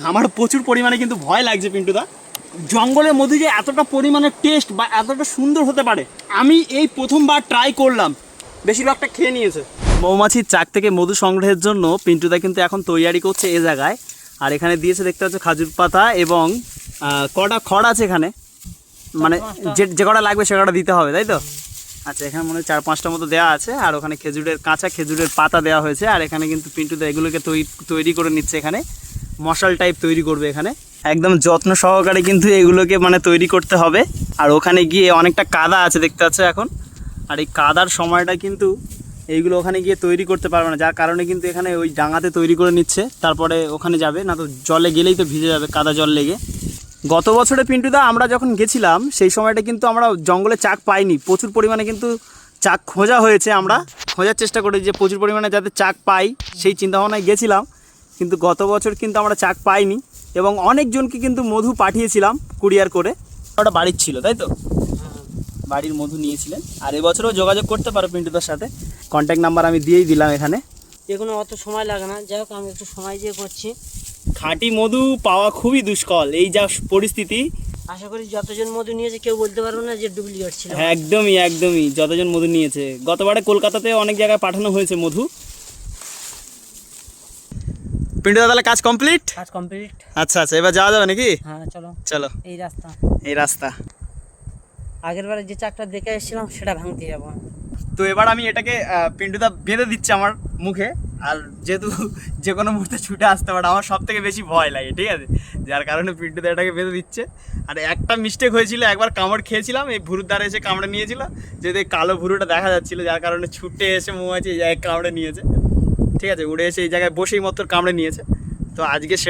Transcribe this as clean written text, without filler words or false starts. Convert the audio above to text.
আমার প্রচুর পরিমাণে কিন্তু ভয় লাগছে পিন্টুদা, জঙ্গলের মধ্যে যে এতটা পরিমাণে টেস্ট বা এতটা সুন্দর হতে পারে আমি এই প্রথমবার ট্রাই করলাম। বেশিরভাগটা খেয়ে নিয়েছে। মৌমাছির চাক থেকে মধু সংগ্রহের জন্য পিন্টুদা কিন্তু এখন তৈয়ারি করছে এই জায়গায়। আর এখানে দিয়েছে দেখতে পাচ্ছ খাজুর পাতা এবং কটা খড় আছে এখানে, মানে যে কটা লাগবে সে কটা দিতে হবে, তাই তো? আচ্ছা, এখানে মনে হয় 4-5টা মতো দেওয়া আছে। আর ওখানে কাঁচা খেজুরের পাতা দেওয়া হয়েছে। আর এখানে কিন্তু পিন্টুদা এগুলোকে তৈরি করে নিচ্ছে। এখানে মশাল টাইপ তৈরি করবে। এখানে একদম যত্ন সহকারে কিন্তু এগুলোকে মানে তৈরি করতে হবে। আর ওখানে গিয়ে অনেকটা কাদা আছে দেখতে পাচ্ছ এখন। আর এই কাদার সময়টা কিন্তু এইগুলো ওখানে গিয়ে তৈরি করতে পারবে না, যার কারণে কিন্তু এখানে ওই ডাঙাতে তৈরি করে নিচ্ছে, তারপরে ওখানে যাবে। না তো জলে গেলেই তো ভিজে যাবে কাদা জল লেগে। গত বছরে পিন্টুদা আমরা যখন গেছিলাম সেই সময়টা কিন্তু আমরা জঙ্গলে চাক পাইনি, প্রচুর পরিমাণে কিন্তু চাক খোঁজা হয়েছে। আমরা খোঁজার চেষ্টা করি যে প্রচুর পরিমাণে যাতে চাক পাই, সেই চিন্তাভাবনায় গেছিলাম। কিন্তু গত বছর কিন্তু আমরা চাক পাইনি এবং অনেকজনকে কিন্তু মধু পাঠিয়েছিলাম কুরিয়ার করে। ওটা বাড়ির ছিল, তাই তো? বাড়ির মধু নিয়েছিলেন। আর এবছরও যোগাযোগ করতে পারো পিন্টুদার সাথে, কন্ট্যাক্ট নাম্বার আমি দিয়েই দিলাম এখানে। এগুলো অত সময় লাগে না, যাই হোক আমি একটু সময় দিয়ে করছি। খাঁটি মধু পাওয়া খুবই দুষ্কর এই যা পরিস্থিতি। আশা করি যতজন মধু নিয়েছে কেউ বলতে পারবো না যে ডুপ্লিকেট ছিল। হ্যাঁ, একদমই যতজন মধু নিয়েছে। গতবারে কলকাতাতে অনেক জায়গায় পাঠানো হয়েছে মধু। পিন্টুদা তাহলে কাজ কমপ্লিট? কাজ কমপ্লিট। আচ্ছা, এবার যাওয়া যাবে নাকি? হ্যাঁ চলো। এই রাস্তা আগের বারে যে চাকটা দেখে এসেছিলাম সেটা ভাঙতে যাবো। তো এবার আমি এটাকে পিন্টুদা বেঁধে দিচ্ছে আমার মুখে। আর যেহেতু যে কোনো মুহূর্তে ছুটে আসতে পারে, আমার সব থেকে বেশি ভয় লাগে, ঠিক আছে? যার কারণে পিন্টুদা এটাকে বেঁধে দিচ্ছে। আর একটা মিস্টেক হয়েছিল, একবার কামড় খেয়েছিলাম, এই ভুরুর দ্বারা এসে কামড়ে নিয়েছিল, যেহেতু এই কালো ভুরুটা দেখা যাচ্ছিলো, যার কারণে ছুটে এসে মৌমাছি এই জায়গায় কামড়ে নিয়েছে। ঠিক আছে, উড়ে এসে এই জায়গায় বসেই মাত্র কামড়ে নিয়েছে। তো আজকে সেটা